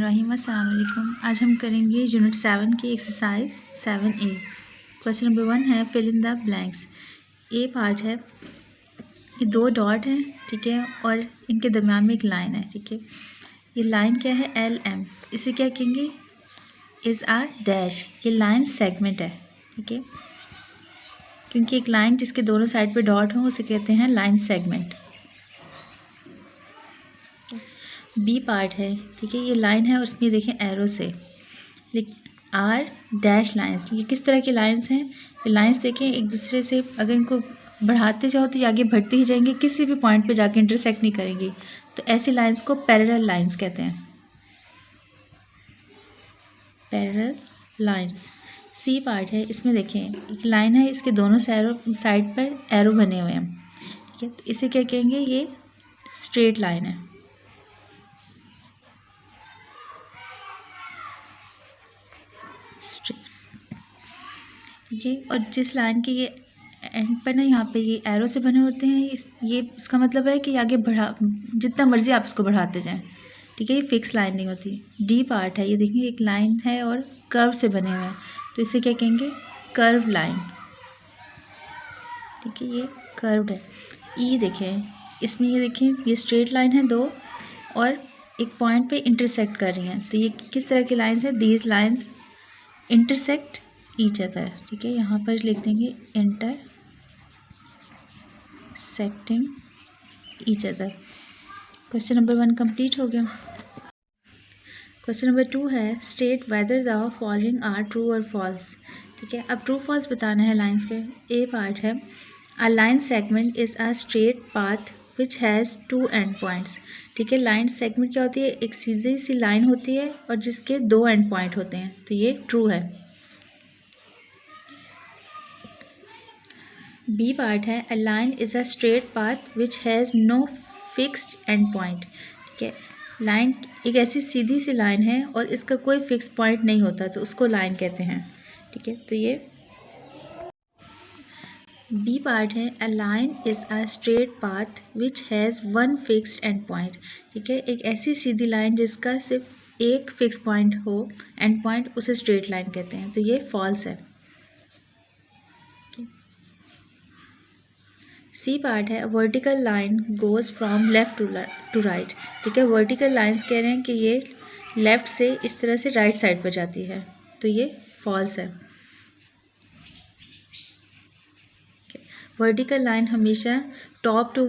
बिस्मिल्लाहिर्रहमानिर्रहीम। अस्सलाम वालेकुम। आज हम करेंगे यूनिट 7 की एक्सरसाइज 7A। क्वेश्चन नंबर 1 है fill in the blanks. A part है, ये दो डॉट हैं, ठीक है, और इनके दरम्यान में एक लाइन है, ठीक है। ये लाइन क्या है? LM। इसे क्या कहेंगे? Is a dash. ये लाइन सेगमेंट है, ठीक है, क्योंकि एक लाइन जिसके दोनों साइड पे डॉट हों उसे कहते हैं लाइन सेगमेंट। बी पार्ट है, ठीक है, ये लाइन है और उसमें देखें एरो से आर डैश लाइंस। ये किस तरह की लाइंस हैं? ये लाइंस देखें एक दूसरे से अगर इनको बढ़ाते जाओ तो ये आगे बढ़ते ही जाएंगे, किसी भी पॉइंट पे जाके इंटरसेक्ट नहीं करेंगी, तो ऐसी लाइंस को पैरेलल लाइंस कहते हैं, पैरेलल लाइंस। सी पार्ट है, इसमें देखें एक लाइन है, इसके दोनों साइड पर एरो बने हुए हैं, ठीक है, तो इसे क्या कहेंगे? ये स्ट्रेट लाइन है, ठीक है। और जिस लाइन के ये एंड पर ना यहाँ पे ये एरो से बने होते हैं, ये इसका मतलब है कि आगे बढ़ा, जितना मर्जी आप इसको बढ़ाते जाएं, ठीक है, ये फिक्स लाइन नहीं होती। डी पार्ट है, ये देखिए एक लाइन है और कर्व से बने हुए हैं, तो इसे क्या कहेंगे? कर्व लाइन, ठीक है, ये कर्व्ड है। ई देखें, इसमें ये देखें ये स्ट्रेट लाइन है दो और एक पॉइंट पे इंटरसेक्ट कर रही हैं, तो ये किस तरह की लाइन्स है? These lines intersect each other, ठीक है, यहाँ पर लिख देंगे intersecting each other. Question number 1 complete हो गया। क्वेश्चन नंबर 2 है state whether the following are true और फॉल्स, ठीक है। अब ट्रू फॉल्स बताना है लाइंस के। ए पार्ट है, a line segment is a straight path which has two end points, ठीक है। लाइन सेगमेंट क्या होती है? एक सीधी सी लाइन होती है और जिसके दो एंड पॉइंट होते हैं, तो ये ट्रू है। बी पार्ट है, a line is a straight path which has no fixed end point, ठीक है। लाइन एक ऐसी सीधी सी लाइन है और इसका कोई फिक्स पॉइंट नहीं होता, तो उसको लाइन कहते हैं, ठीक है, तो ये बी पार्ट है, a line is a straight path which has one fixed end point, ठीक है, एक ऐसी सीधी लाइन जिसका सिर्फ एक फिक्स पॉइंट हो, एंड पॉइंट, उसे स्ट्रेट लाइन कहते हैं, तो ये फॉल्स है। सी पार्ट है, vertical line goes from left to right, ठीक है। वर्टिकल लाइंस कह रहे हैं कि ये लेफ़्ट से इस तरह से राइट साइड पर जाती है, तो ये फॉल्स है। वर्टिकल लाइन हमेशा टॉप टू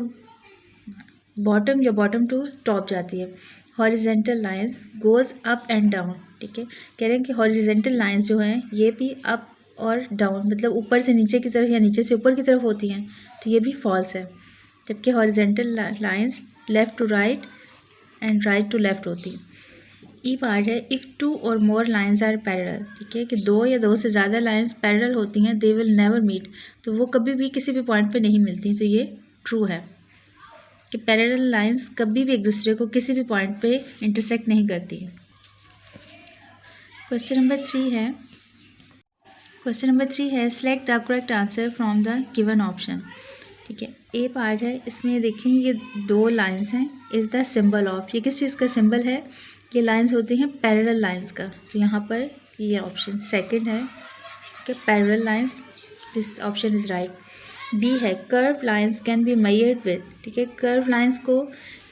बॉटम या बॉटम टू टॉप जाती है। Horizontal lines goes up and down, ठीक है, कह रहे हैं कि हॉरिजेंटल लाइंस जो हैं ये भी अप और डाउन, मतलब ऊपर से नीचे की तरफ या नीचे से ऊपर की तरफ होती हैं, तो ये भी फॉल्स है। जबकि horizontal lines left to right and right to left होती है। ई पार्ट है, इफ़ टू और मोर लाइंस आर पैरेलल, ठीक है, कि दो या दो से ज़्यादा लाइंस पैरेलल होती हैं, दे विल नेवर मीट, तो वो कभी भी किसी भी पॉइंट पे नहीं मिलती, तो ये ट्रू है कि पैरेलल लाइंस कभी भी एक दूसरे को किसी भी पॉइंट पे इंटरसेक्ट नहीं करती है। क्वेश्चन नंबर 3 है, select the correct answer from the given option, ठीक है। ए पार्ट है, इसमें देखें ये दो लाइंस हैं, इज़ द सिंबल ऑफ, ये किस चीज़ का सिंबल है? ये लाइंस होती हैं पैरेलल लाइंस का, तो यहाँ पर ये ऑप्शन सेकंड है कि parallel lines, this option is right. D है, curve lines can be measured with, ठीक है, कर्व लाइंस को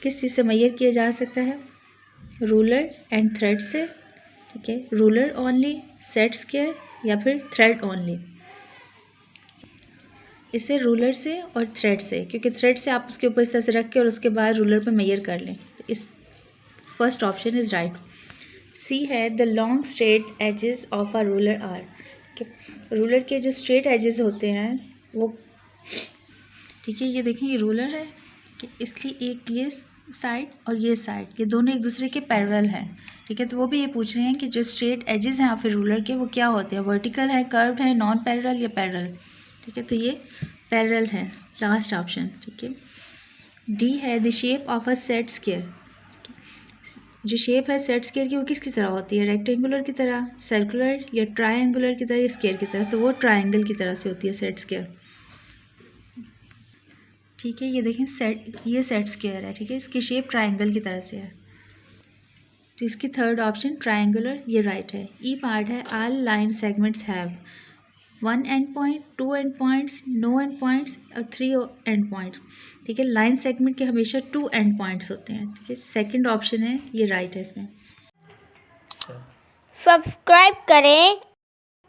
किस चीज़ से मेजर किया जा सकता है? रूलर एंड थ्रेड से, ठीक है, रूलर ओनली, सेट स्क्वायर या फिर थ्रेड ओनली। इसे रूलर से और थ्रेड से, क्योंकि थ्रेड से आप उसके ऊपर इस तरह से रख के और उसके बाद रूलर पे मेजर कर लें, तो इस first option is right. C है, the long straight edges of a ruler are, ruler के जो स्ट्रेट एजेस होते हैं वो, ठीक है, ये देखें ये रूलर है कि इसकी एक ये साइड और ये साइड, ये दोनों एक दूसरे के पैरेलल हैं, ठीक है, तो वो भी ये पूछ रहे हैं कि जो स्ट्रेट एजेस हैं फिर रूलर के वो क्या होते हैं? वर्टिकल है, कर्व्ड है, नॉन पैरेलल या पैरेलल, ठीक है, तो ये पैरेलल है, लास्ट ऑप्शन, ठीक है। डी है, the shape of a set square, जो शेप है सेट स्क्वायर की वो किसकी तरह होती है? रेक्टेंगुलर की तरह, सर्कुलर या ट्रायंगुलर की तरह या स्क्वायर की तरह? तो वो ट्रायंगल की तरह से होती है सेट स्क्वायर, ठीक है, ये देखें सेट, ये सेट स्क्वायर है, ठीक है, इसकी शेप ट्रायंगल की तरह से है। तो इसकी थर्ड ऑप्शन ट्रायंगुलर, ये राइट है। ई पार्ट है all line segments have 1 end point, 2 end points, no end points और 3 एंड पॉइंट्स। ठीक है, लाइन सेगमेंट के हमेशा 2 एंड पॉइंट्स होते हैं। ठीक है, सेकेंड ऑप्शन है ये राइट है इसमें। सब्सक्राइब करें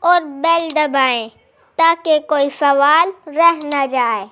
और बेल दबाएं ताकि कोई सवाल रह ना जाए।